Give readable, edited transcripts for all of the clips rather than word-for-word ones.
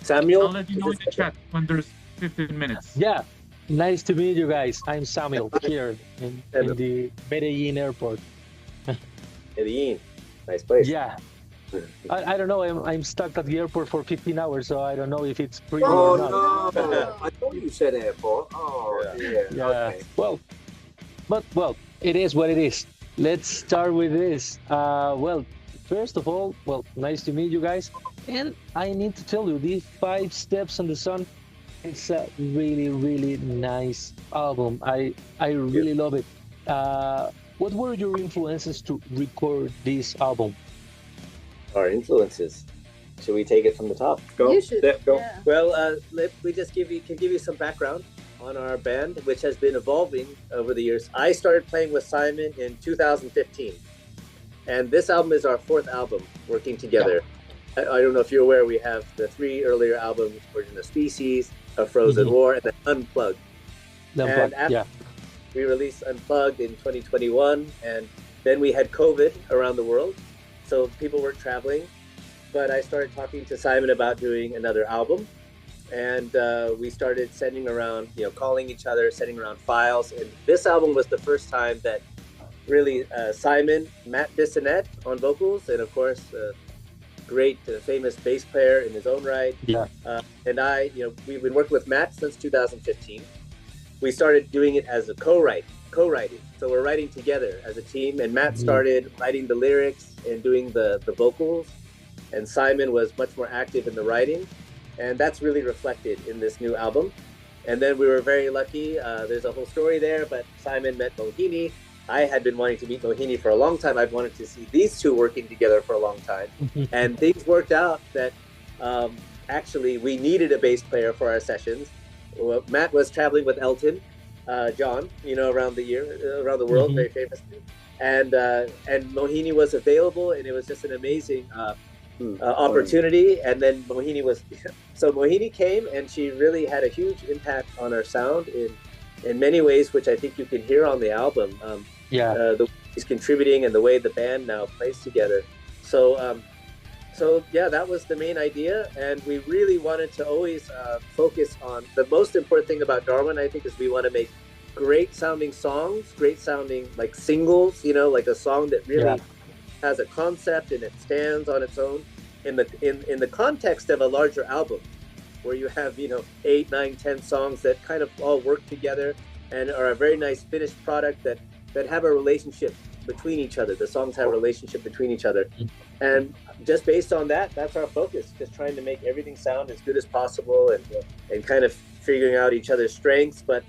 Samuel, I'll let you know in the chat when there's 15 minutes. Yeah, nice to meet you guys. I'm Samuel here in the Medellin airport. Medellin, nice place. Yeah, I don't know. I'm stuck at the airport for 15 hours, so I don't know if it's pretty Oh or not. no! I thought you said airport. Oh dear. Yeah. Okay. Well, it is what it is. Let's start with this. Well, first of all, nice to meet you guys. And I need to tell you, these 5 Steps on the Sun, it's a really, really nice album. I really love it. What were your influences to record this album? Our influences. Should we take it from the top? Go. You should. Go. Yeah. Well, we just can give you some background on our band, which has been evolving over the years. I started playing with Simon in 2015, and this album is our 4th album working together. Yeah. I don't know if you're aware, we have the 3 earlier albums, Origin of Species, A Frozen War, and then Unplugged. And after we released Unplugged in 2021, and then we had COVID around the world, so people weren't traveling. But I started talking to Simon about doing another album, and we started sending around, calling each other, sending around files. And this album was the first time that really Simon, Matt Bissonette on vocals, and of course, great famous bass player in his own right. Yeah. And I, we've been working with Matt since 2015. We started doing it as a co-writing. So we're writing together as a team, and Matt started writing the lyrics and doing the vocals, and Simon was much more active in the writing, and that's really reflected in this new album. And then we were very lucky. There's a whole story there, but Simon met Mohini. I had been wanting to meet Mohini for a long time. I've wanted to see these two working together for a long time. And things worked out that actually we needed a bass player for our sessions. Well, Matt was traveling with Elton John, around the world, very famously. And Mohini was available, and it was just an amazing opportunity. And then Mohini came, and she really had a huge impact on our sound in many ways, which I think you can hear on the album. The way she's contributing and the way the band now plays together. So that was the main idea, and we really wanted to always focus on the most important thing about Darwin. I think is we want to make great sounding songs, great sounding like singles. Like a song that really has a concept and it stands on its own in the context of a larger album, where you have 8, 9, 10 songs that kind of all work together and are a very nice finished product that have a relationship between each other. The songs have a relationship between each other, and just based on that, that's our focus. Just trying to make everything sound as good as possible, and kind of figuring out each other's strengths. But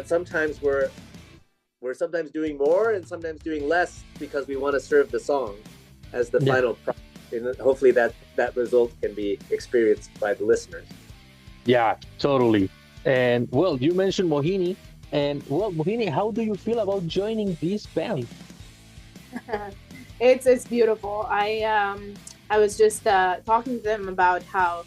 sometimes we're sometimes doing more and sometimes doing less because we want to serve the song as the final product. And hopefully that result can be experienced by the listeners. Yeah, totally. And you mentioned Mohini, and Mohini, how do you feel about joining this band? It's beautiful. I was just talking to them about how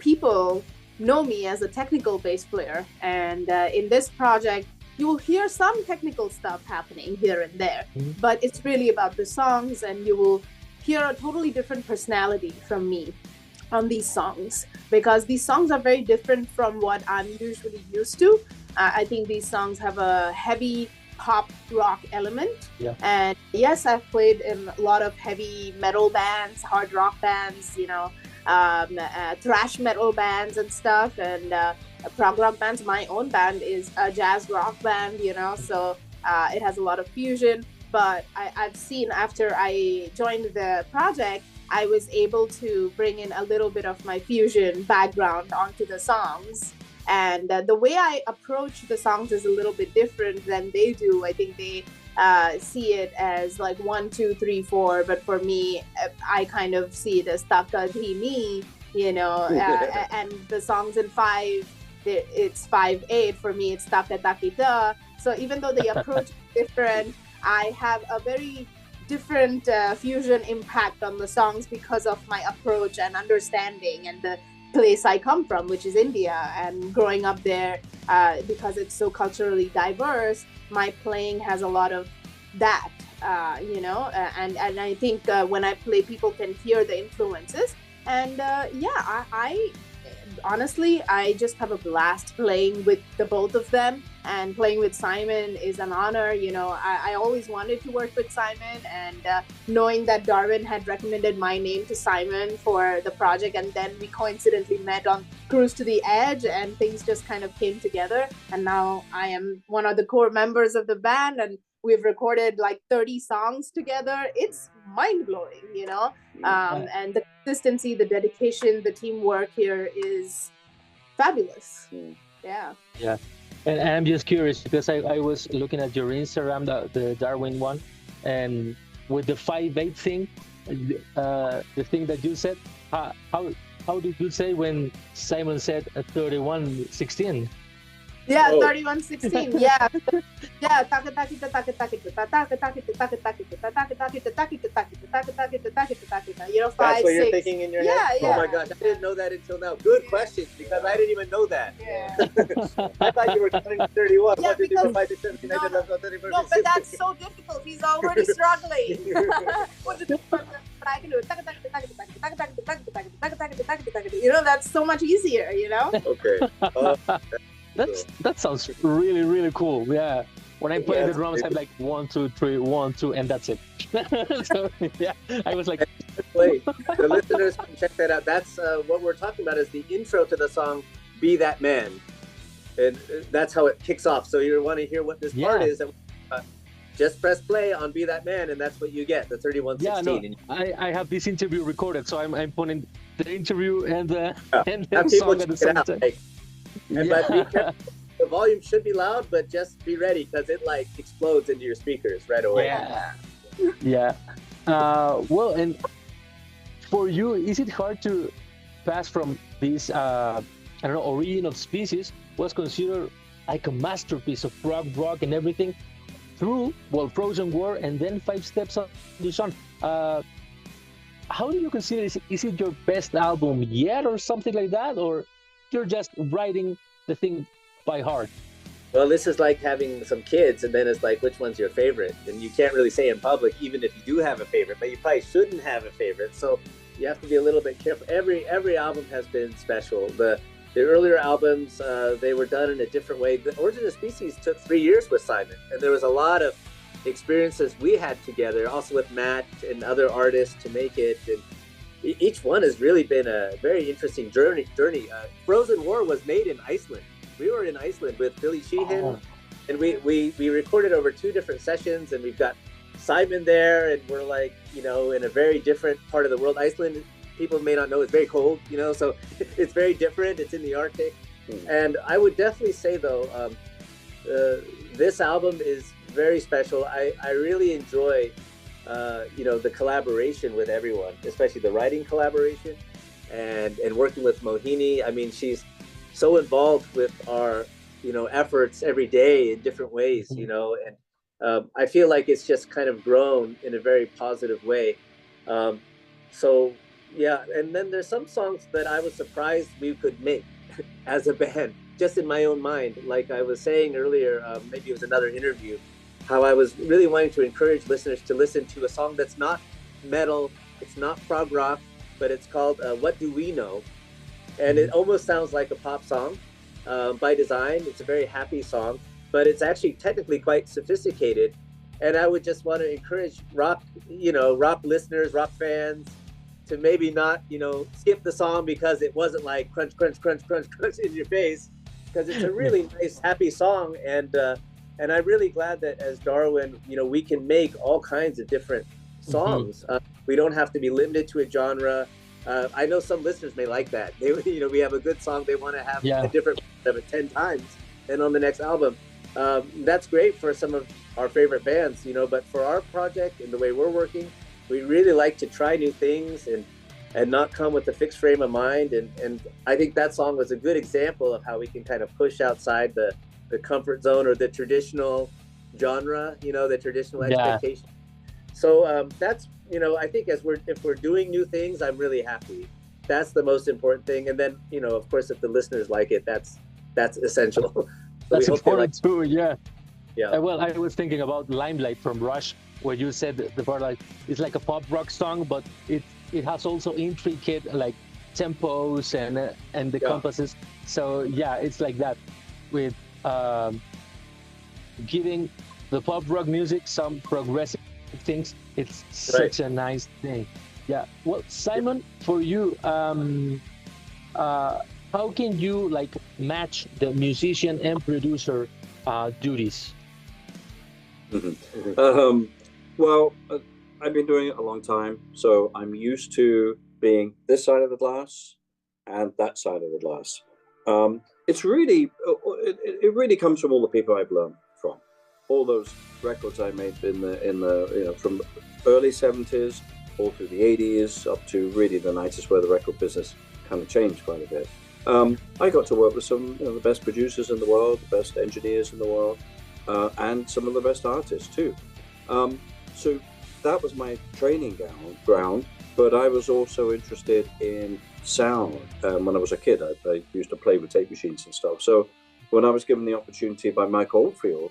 people know me as a technical bass player, and in this project you will hear some technical stuff happening here and there, but it's really about the songs, and you will hear a totally different personality from me on these songs, because these songs are very different from what I'm usually used to. I think these songs have a heavy pop rock element. And yes, I've played in a lot of heavy metal bands, hard rock bands, thrash metal bands and stuff, and prog rock bands. My own band is a jazz rock band, so it has a lot of fusion. But I've seen, after I joined the project, I was able to bring in a little bit of my fusion background onto the songs. And the way I approach the songs is a little bit different than they do. I think they see it as like 1, 2, 3, 4. But for me, I kind of see it as taka dhimi, and the songs in 5, it's 5/8. For me, it's taka takita. So even though the approach is different, I have a very different fusion impact on the songs because of my approach and understanding, and the place I come from, which is India, and growing up there, because it's so culturally diverse, my playing has a lot of that, and I think when I play, people can hear the influences. And honestly, I just have a blast playing with the both of them, and playing with Simon is an honor. You know, I always wanted to work with Simon, and knowing that Darwin had recommended my name to Simon for the project, and then we coincidentally met on Cruise to the Edge, and things just kind of came together. And now I am one of the core members of the band, and we've recorded like 30 songs together. It's mind-blowing, you know. And the consistency, the dedication, the teamwork here is fabulous. Yeah. And I'm just curious because I was looking at your Instagram, the Darwin one, and with the 5/8 thing, the thing that you said, how did you say when Simon said 31:16? Yeah, 31:16. Yeah. Yeah. You know, 5, That's what you're 6. thinking in your Yeah, head? yeah. Oh my gosh, I didn't know that until now. Good question, because I didn't even know that. Yeah. I thought you were counting to 31. Yeah, 1, 2, 3, 4, because- 5, 6, 7, 8, 9, 10, 11, 12, 13, 14, No, but that's so difficult. He's already struggling. But I can do it. You know, that's so much easier, you know? Okay. That sounds really, really cool. Yeah. When I play Yeah, the it's drums, I'm great. like 1, 2, 3, 1, 2, and that's it. So, yeah, I was like, Wait, the listeners can check that out. That's what we're talking about is the intro to the song "Be That Man," and that's how it kicks off. So you want to hear what this part Yeah. is, and just press play on "Be That Man," and that's what you get. The 31:16. yeah, no, I have this interview recorded, so I'm putting the interview and the Have people song at the check it same out. time. Like, and but be careful. The volume should be loud, but just be ready because it like explodes into your speakers right away. Yeah. Well, and for you, is it hard to pass from this, I don't know, Origin of Species was considered like a masterpiece of prog rock and everything through, well, Frozen War and then 5 Steps of the Sun. How do you consider it? Is it your best album yet or something like that? Or you're just writing the thing by heart? Well, this is like having some kids, and then it's like, which one's your favorite? And you can't really say in public, even if you do have a favorite, but you probably shouldn't have a favorite. So you have to be a little bit careful. Every album has been special. The earlier albums, they were done in a different way. The Origin of Species took 3 years with Simon, and there was a lot of experiences we had together, also with Matt and other artists to make it. And each one has really been a very interesting journey. Frozen War was made in Iceland. We were in Iceland with Billy Sheehan, and we recorded over 2 different sessions, and we've got Simon there, and we're like, you know, in a very different part of the world. Iceland, people may not know, it's very cold, you know, so it's very different. It's in the Arctic. And I would definitely say, though, this album is very special. I really enjoy, you know, the collaboration with everyone, especially the writing collaboration and working with Mohini. I mean, she's so involved with our, you know, efforts every day in different ways, you know, and I feel like it's just kind of grown in a very positive way. So, yeah, and then there's some songs that I was surprised we could make as a band, just in my own mind. Like I was saying earlier, maybe it was another interview, how I was really wanting to encourage listeners to listen to a song that's not metal, it's not prog rock, but it's called What Do We Know? And it almost sounds like a pop song by design. It's a very happy song, but it's actually technically quite sophisticated. And I would just want to encourage rock, you know, rock listeners, rock fans to maybe not, you know, skip the song because it wasn't like crunch, crunch, crunch, crunch, crunch in your face, because it's a really nice, happy song. And I'm really glad that as Darwin, you know, we can make all kinds of different songs. We don't have to be limited to a genre. I know some listeners may like that. They, you know, we have a good song, they want to have a different of it 10 times, and on the next album. That's great for some of our favorite bands, you know, but for our project and the way we're working, we really like to try new things and not come with a fixed frame of mind. And I think that song was a good example of how we can kind of push outside the comfort zone or the traditional genre, you know, the traditional expectation. So that's, you know, I think if we're doing new things, I'm really happy. That's the most important thing. And then, you know, of course, if the listeners like it, that's essential. That's important too, yeah. Well, I was thinking about Limelight from Rush, where you said the part like it's like a pop rock song, but it has also intricate like tempos and the compasses. So yeah, it's like that with giving the pop rock music some progressive things. It's such a nice thing. Yeah. Well, Simon, for you, how can you like match the musician and producer duties? Well, I've been doing it a long time, so I'm used to being this side of the glass and that side of the glass. It's really, it really comes from all the people I've learned from. All those records I made in the from early 70s all through the 80s up to really the 90s, where the record business kind of changed quite a bit. I got to work with some of the best producers in the world, the best engineers in the world, and some of the best artists too. So that was my training ground, but I was also interested in sound. When I was a kid, I used to play with tape machines and stuff. So when I was given the opportunity by Mike Oldfield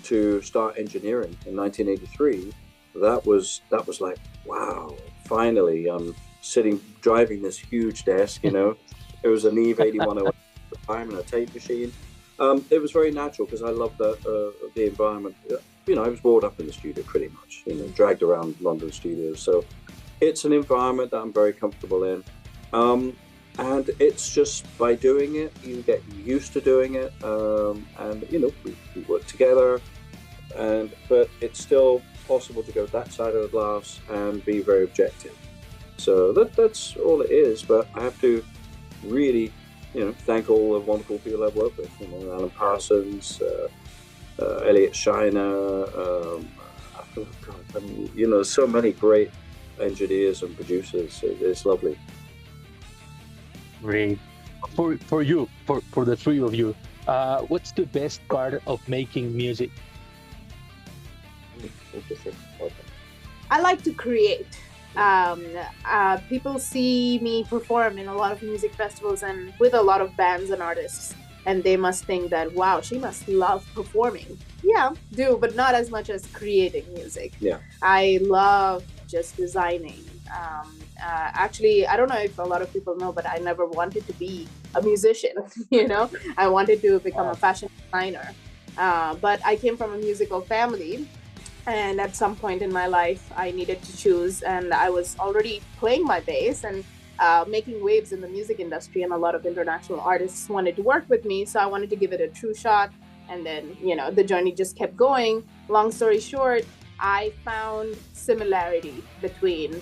to start engineering in 1983, that was like, wow, finally I'm driving this huge desk, you know. It was an Eve 8108 at the time and a tape machine. It was very natural because I loved the environment. You know, I was brought up in the studio pretty much, you know, dragged around London studios. So it's an environment that I'm very comfortable in. And it's just by doing it, you get used to doing it. And, you know, we work together. But it's still possible to go that side of the glass and be very objective. So that's all it is. But I have to really, you know, thank all the wonderful people I've worked with. You know, Alan Parsons, Elliot Shiner, you know, so many great engineers and producers. It's lovely. Great. For you, for the three of you, what's the best part of making music? I like to create. People see me perform in a lot of music festivals and with a lot of bands and artists, and they must think that, wow, she must love performing. Yeah, do, but not as much as creating music. Yeah, I love just designing. Actually, I don't know if a lot of people know, but I never wanted to be a musician. You know, I wanted to become a fashion designer, but I came from a musical family. And at some point in my life, I needed to choose, and I was already playing my bass and making waves in the music industry, and a lot of international artists wanted to work with me, so I wanted to give it a true shot. And then, you know, the journey just kept going. Long story short, I found similarity between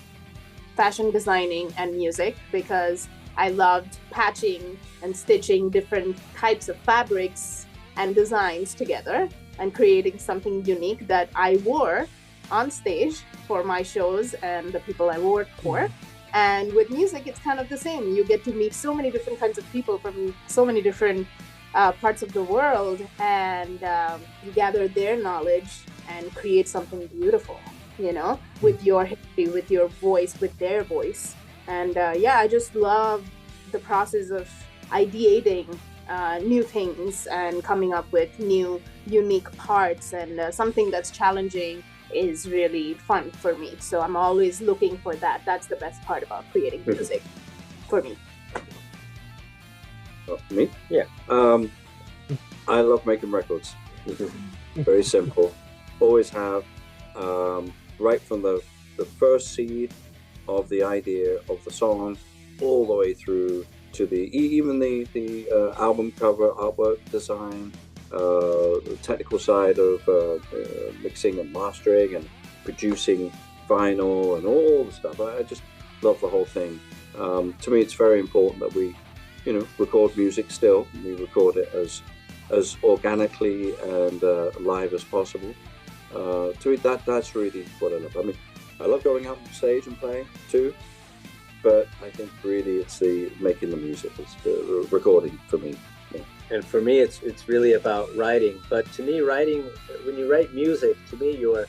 fashion designing and music because I loved patching and stitching different types of fabrics and designs together and creating something unique that I wore on stage for my shows and the people I worked for. And with music, it's kind of the same. You get to meet so many different kinds of people from so many different parts of the world, and you gather their knowledge and create something beautiful, you know, with your history, with your voice, with their voice. And yeah, I just love the process of ideating new things and coming up with new unique parts, and something that's challenging is really fun for me. So I'm always looking for that. That's the best part about creating music for me. For me? Yeah. I love making records. Very simple. Always have. Right from the first seed of the idea of the song all the way through to even the album cover, artwork design, the technical side of mixing and mastering and producing vinyl and all the stuff. I just love the whole thing. To me, it's very important that we, you know, record music still. We record it as organically and live as possible. To me, that's really what I love. I mean, I love going out on stage and playing too. But I think really it's the making the music, it's the recording for me. Yeah. And for me, it's really about writing. But to me, writing, when you write music, to me, you're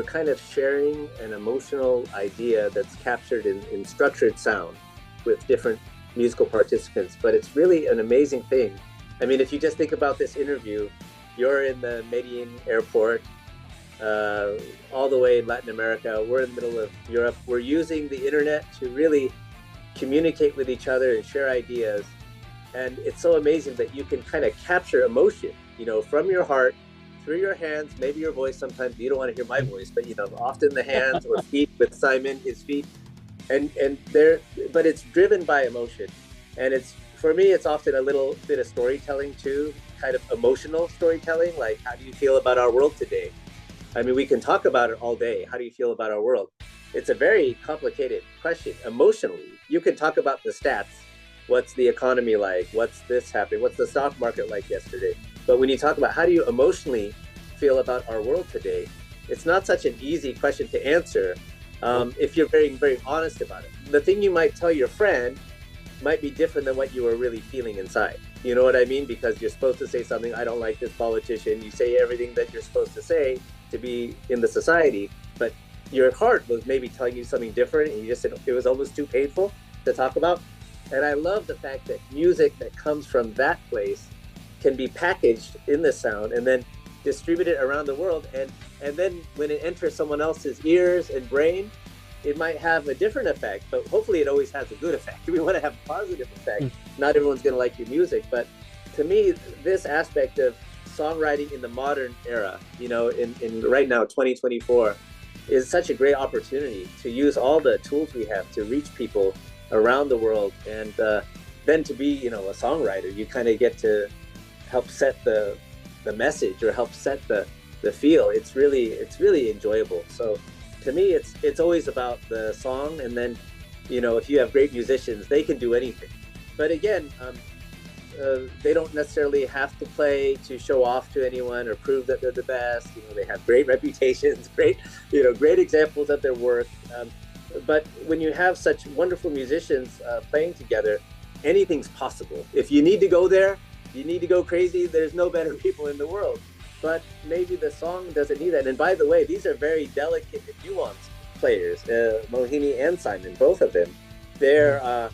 kind of sharing an emotional idea that's captured in structured sound with different musical participants. But it's really an amazing thing. I mean, if you just think about this interview, you're in the Medellin airport, all the way in Latin America. We're in the middle of Europe. We're using the internet to really communicate with each other and share ideas. And it's so amazing that you can kind of capture emotion, you know, from your heart, through your hands, maybe your voice. Sometimes you don't want to hear my voice, but you know, often the hands or feet with Simon, his feet, and there, but it's driven by emotion. And it's, for me, it's often a little bit of storytelling too, kind of emotional storytelling. Like, how do you feel about our world today? I mean, we can talk about it all day. How do you feel about our world? It's a very complicated question. Emotionally, you can talk about the stats. What's the economy like? What's this happening? What's the stock market like yesterday? But when you talk about how do you emotionally feel about our world today, it's not such an easy question to answer if you're very, very honest about it. The thing you might tell your friend might be different than what you were really feeling inside. You know what I mean? Because you're supposed to say something, I don't like this politician. You say everything that you're supposed to say to be in the society, but your heart was maybe telling you something different, and you just said it was almost too painful to talk about. And I love the fact that music that comes from that place can be packaged in the sound and then distributed around the world. And then when it enters someone else's ears and brain, it might have a different effect, but hopefully it always has a good effect. We want to have a positive effect. Not everyone's going to like your music, but to me, this aspect of songwriting in the modern era, you know, in right now, 2024, is such a great opportunity to use all the tools we have to reach people around the world. And then to be, you know, a songwriter, you kind of get to help set the message or help set the feel. It's really enjoyable. So to me, it's always about the song, and then, you know, if you have great musicians, they can do anything. But again, they don't necessarily have to play to show off to anyone or prove that they're the best. You know, they have great reputations, great examples of their work. But when you have such wonderful musicians playing together, anything's possible. If you need to go there, you need to go crazy, there's no better people in the world. But maybe the song doesn't need that. And by the way, these are very delicate and nuanced players, Mohini and Simon, both of them. They're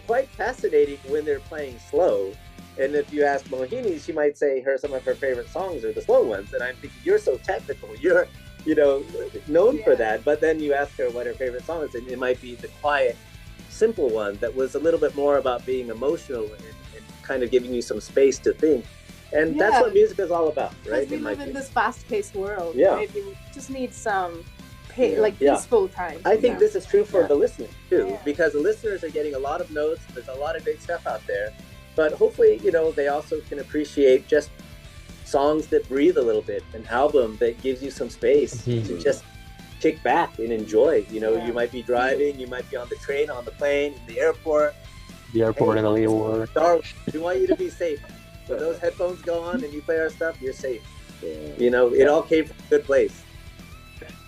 quite fascinating when they're playing slow. And if you ask Mohini, she might say some of her favorite songs are the slow ones. And I'm thinking, you're so technical, you're, you know, known for that. But then you ask her what her favorite song is, and it might be the quiet, simple one that was a little bit more about being emotional and kind of giving you some space to think. And that's what music is all about, right? Because we live in this fast-paced world. Yeah. Right? You just need some peaceful time. I think this is true for the listeners too, because the listeners are getting a lot of notes. There's a lot of great stuff out there, but hopefully, you know, they also can appreciate just songs that breathe a little bit, an album that gives you some space to just kick back and enjoy. You know, you might be driving, you might be on the train, on the plane, in the airport. The airport in the airport. Darwin, we want you to be safe. When those headphones go on and you play our stuff, you're safe. You know, it all came from a good place.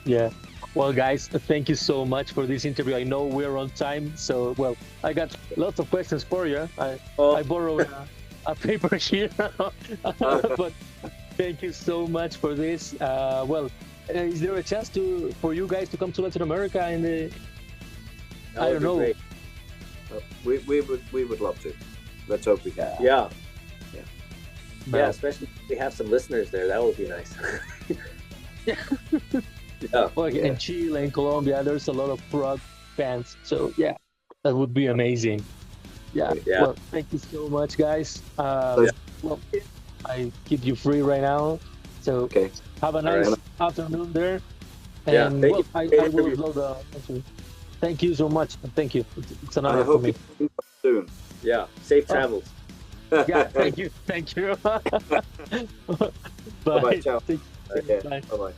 Yeah. Well, guys, thank you so much for this interview. I know we're on time, so, well, I got lots of questions for you. I borrowed a paper here, but thank you so much for this. Is there a chance for you guys to come to Latin America? And I don't know. Great. We would love to. Let's hope we can. Yeah, especially if we have some listeners there. That would be nice. Well, in Chile, in Colombia, there's a lot of prog fans. So yeah, that would be amazing. Yeah. Well, thank you so much, guys. Well, I keep you free right now. So have a nice afternoon there. And I will upload the answer. Thank you so much. Thank you. It's an honor for me. Soon. Yeah. Safe travels. Yeah. Thank you. Thank you. Bye. Bye-bye. Ciao. Bye. Bye-bye.